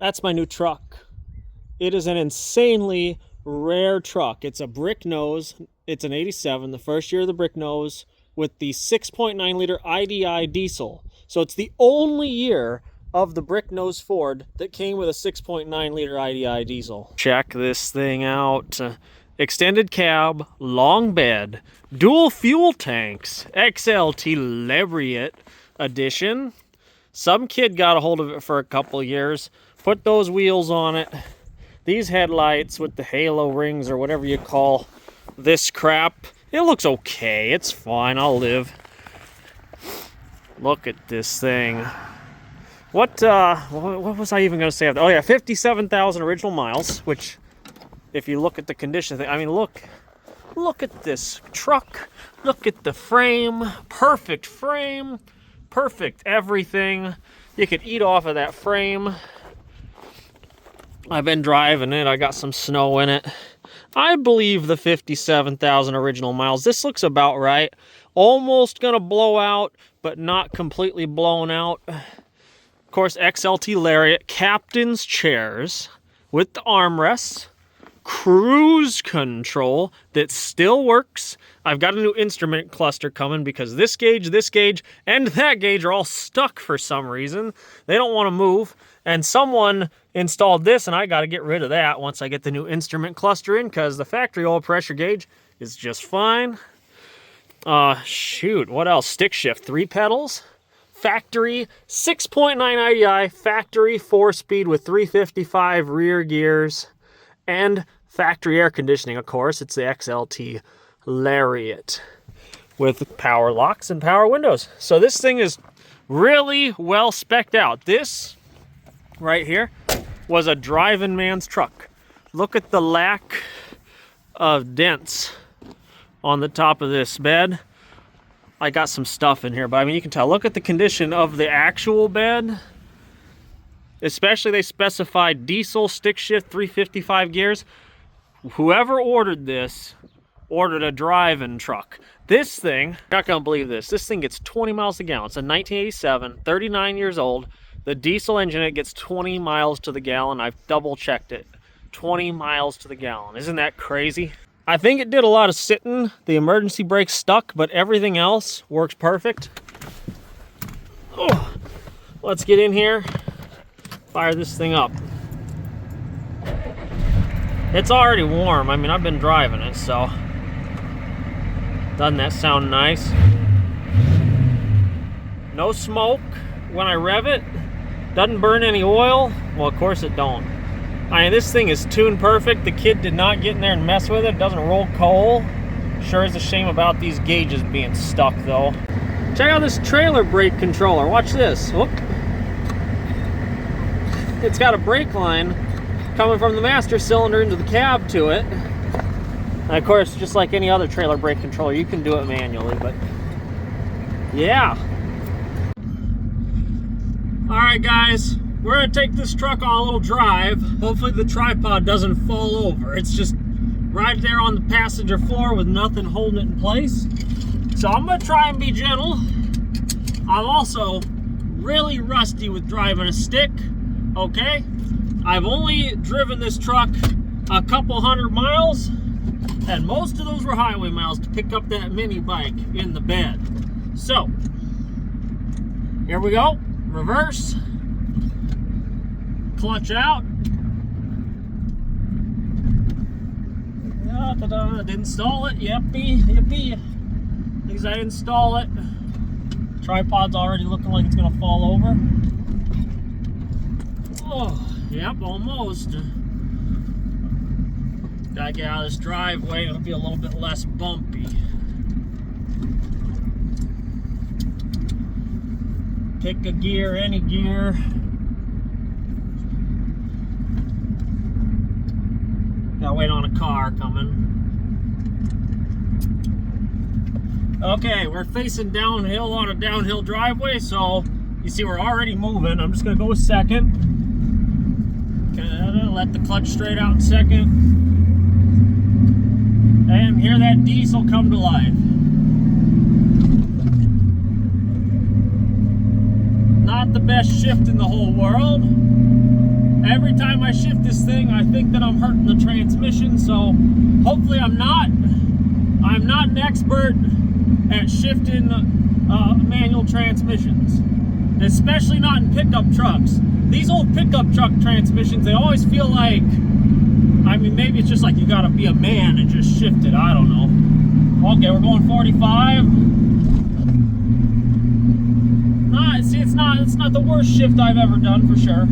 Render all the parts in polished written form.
That's my new truck. It is an insanely rare truck. It's a brick nose. It's an 87, the first year of the brick nose, with the 6.9 liter IDI diesel. So it's the only year of the brick nose Ford that came with a 6.9 liter IDI diesel. Check this thing out. Extended cab, long bed, dual fuel tanks, XLT Lariat edition. Some kid got a hold of it for a couple years, put those wheels on it, these headlights with the halo rings or whatever you call this crap. It looks okay, it's fine, I'll live. Look at this thing. What was I even gonna say? Oh yeah, 57,000 original miles, which if you look at the condition thing, I mean, look at this truck, look at the frame, perfect everything. You could eat off of that frame. I've been driving it, I got some snow in it. I believe the 57,000 original miles. This looks about right. Almost gonna blow out, but not completely blown out. Of course, XLT Lariat, captain's chairs with the armrests, cruise control that still works. I've got a new instrument cluster coming because this gauge, and that gauge are all stuck for some reason. They don't want to move, and someone installed this, and I got to get rid of that once I get the new instrument cluster in, because the factory oil pressure gauge is just fine. Shoot, what else? Stick shift, 3 pedals. Factory 6.9 IDI, factory 4-speed with 355 rear gears, and factory air conditioning, of course. It's the XLT Lariat with power locks and power windows. So this thing is really well spec'd out. This right here was a driving man's truck. Look at the lack of dents on the top of this bed. I got some stuff in here, but I mean, you can tell. Look at the condition of the actual bed. Especially, they specified diesel, stick shift, 355 gears. Whoever ordered this ordered a drive-in truck. This thing, you're not gonna believe this. This thing gets 20 miles a gallon. It's a 1987, 39 years old. The diesel engine, it gets 20 miles to the gallon. I've double checked it. 20 miles to the gallon. Isn't that crazy? I think it did a lot of sitting. The emergency brake stuck, but everything else works perfect. Oh, let's get in here, fire this thing up. It's already warm. I mean, I've been driving it, so doesn't that sound nice? No smoke when I rev it. Doesn't burn any oil. Well, of course it don't. I mean, this thing is tuned perfect. The kid did not get in there and mess with it. Doesn't roll coal. Sure is a shame about these gauges being stuck, though. Check out this trailer brake controller. Watch this. Whoop. It's got a brake line coming from the master cylinder into the cab to it. And of course, just like any other trailer brake controller, you can do it manually, but yeah. All right, guys. We're gonna take this truck on a little drive. Hopefully the tripod doesn't fall over. It's just right there on the passenger floor with nothing holding it in place. So I'm gonna try and be gentle. I'm also really rusty with driving a stick, okay? I've only driven this truck a couple 100 miles, and most of those were highway miles to pick up that mini bike in the bed. So, here we go, reverse. Clutch out. Didn't install it. Yippee. Because I install it. Tripod's already looking like it's gonna fall over. Oh, yep, almost. Gotta get out of this driveway. It'll be a little bit less bumpy. Pick a gear, any gear. Gotta wait on a car coming. Okay, we're facing downhill on a downhill driveway, so you see we're already moving. I'm just gonna go a second. Gonna let the clutch straight out in second. And hear that diesel come to life. Not the best shift in the whole world. Every time I shift this thing, I think that I'm hurting the transmission, so hopefully I'm not. I'm not an expert at shifting manual transmissions, especially not in pickup trucks. These old pickup truck transmissions, they always feel like, I mean, maybe it's just like you gotta be a man and just shift it, I don't know. Okay, we're going 45. See, it's not the worst shift I've ever done, for sure.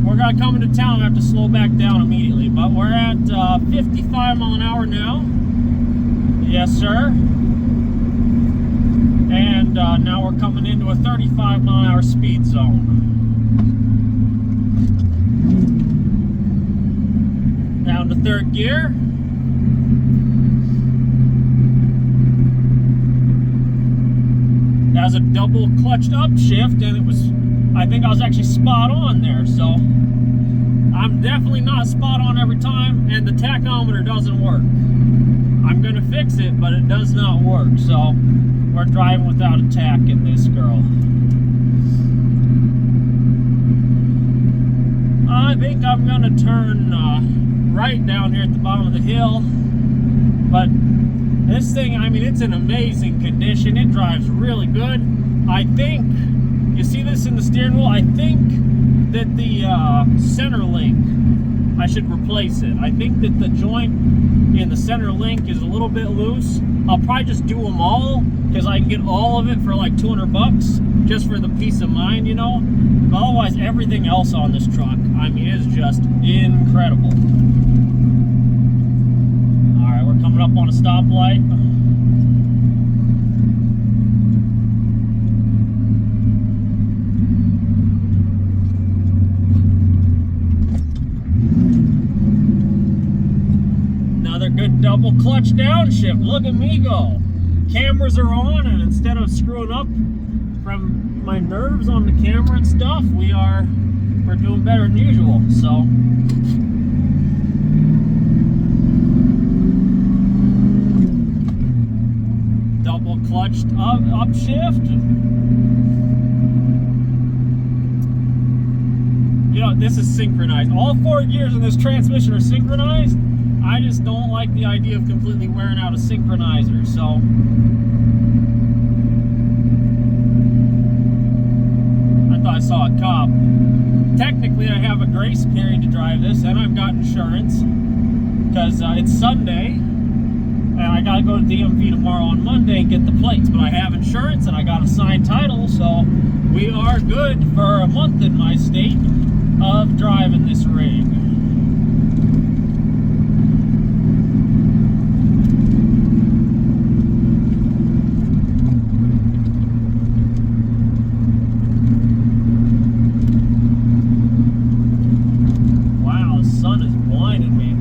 We're gonna come into town, I have to slow back down immediately, but we're at 55 mile an hour now. Yes, sir. And now we're coming into a 35 mile an hour speed zone. Down to third gear. That was a double clutched upshift, and it was, I think I was actually spot on there, so I'm definitely not spot on every time, and the tachometer doesn't work. I'm gonna fix it, but it does not work, so we're driving without a tach in this girl. I think I'm gonna turn right down here at the bottom of the hill, but this thing, I mean, it's in amazing condition. It drives really good. I think, you see this in the steering wheel? I think that the center link, I should replace it. I think that the joint in the center link is a little bit loose. I'll probably just do them all, because I can get all of it for like 200 bucks, just for the peace of mind, you know? But otherwise, everything else on this truck, I mean, is just incredible. We're coming up on a stoplight. Another good double clutch downshift. Look at me go. Cameras are on, and instead of screwing up from my nerves on the camera and stuff, we're doing better than usual. So double clutched upshift. You know, this is synchronized. All 4 gears in this transmission are synchronized. I just don't like the idea of completely wearing out a synchronizer, so I thought I saw a cop. Technically, I have a grace period to drive this, and I've got insurance, because it's Sunday. And I gotta go to DMV tomorrow on Monday and get the plates, but I have insurance and I got a signed title, so we are good for a month in my state of driving this rig. Wow, the sun is blinding me.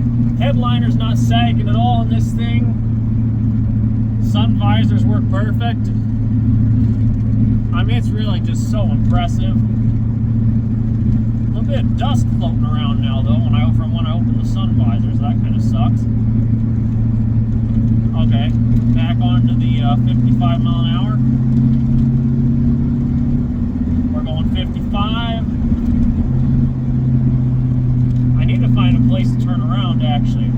Headliner's not sagging at all in this thing. Sun visors work perfect. I mean, it's really just so impressive. A little bit of dust floating around now, though, when I open the sun visors. That kind of sucks. Okay, back onto the 55 mile an hour. We're going 55. I need to find a place to turn around, actually.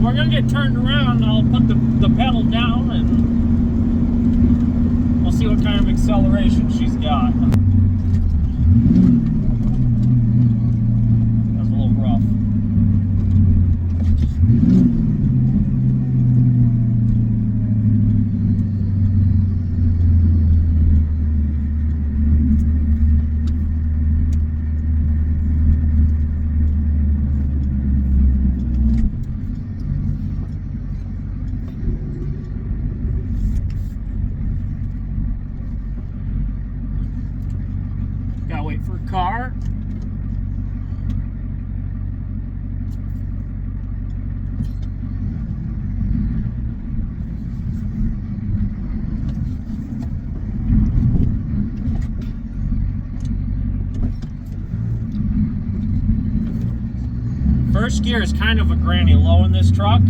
We're gonna get turned around. I'll put the pedal down and we'll see what kind of acceleration she's got. That's a little rough. Gotta wait for a car. First gear is kind of a granny low in this truck.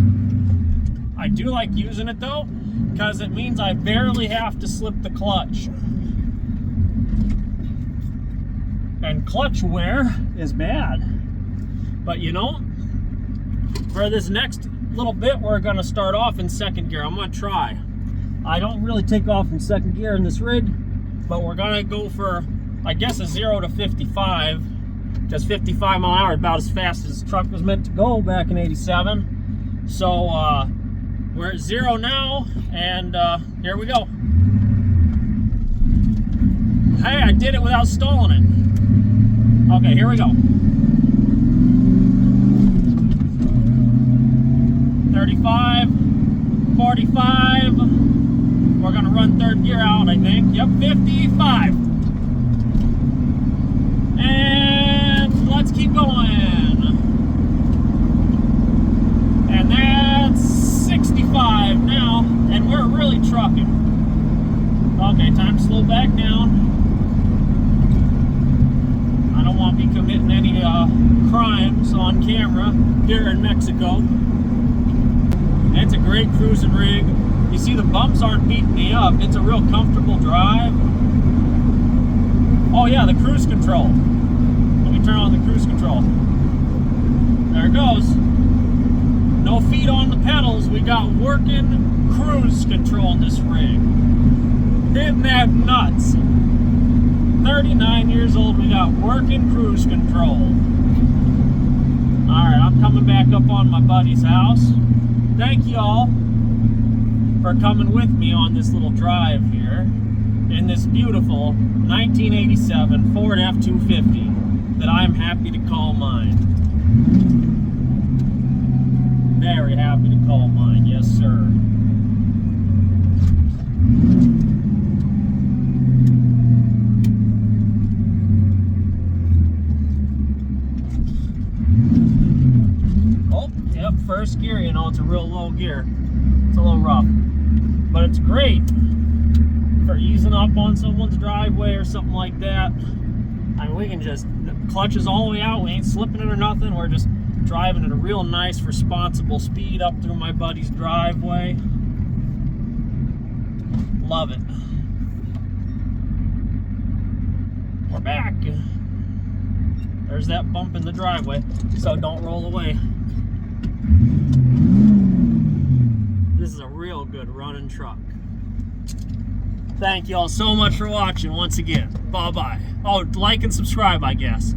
I do like using it though, because it means I barely have to slip the clutch. and clutch wear is bad. But you know, for this next little bit, we're gonna start off in second gear. I'm gonna try. I don't really take off in second gear in this rig, but we're gonna go for, I guess, a 0 to 55. Just 55 mile an hour, about as fast as the truck was meant to go back in '87. So we're at 0 now, and here we go. Hey, I did it without stalling it. Okay, here we go. 35, 45. We're gonna run third gear out, I think. Yep, 55. And let's keep going. And that's 65 now, and we're really trucking. Okay, time to slow back down. I don't want to be committing any crimes on camera here in Mexico. It's a great cruising rig. You see, the bumps aren't beating me up. It's a real comfortable drive. Oh yeah, the cruise control. Let me turn on the cruise control. There it goes. No feet on the pedals. We got working cruise control in this rig. Isn't that nuts? 39 years old, we got working cruise control. Alright, I'm coming back up on my buddy's house. Thank you all for coming with me on this little drive here in this beautiful 1987 Ford F-250 that I'm happy to call mine. Very happy to call mine, yes sir. Oh, yep, first gear, you know, it's a real low gear. It's a little rough, but it's great for easing up on someone's driveway or something like that. I mean, we can just, clutches all the way out, we ain't slipping it or nothing, we're just driving at a real nice, responsible speed up through my buddy's driveway. Love it. We're back. There's that bump in the driveway, so don't roll away. This is a real good running truck. Thank you all so much for watching once again. Bye-bye. Oh, like and subscribe, I guess.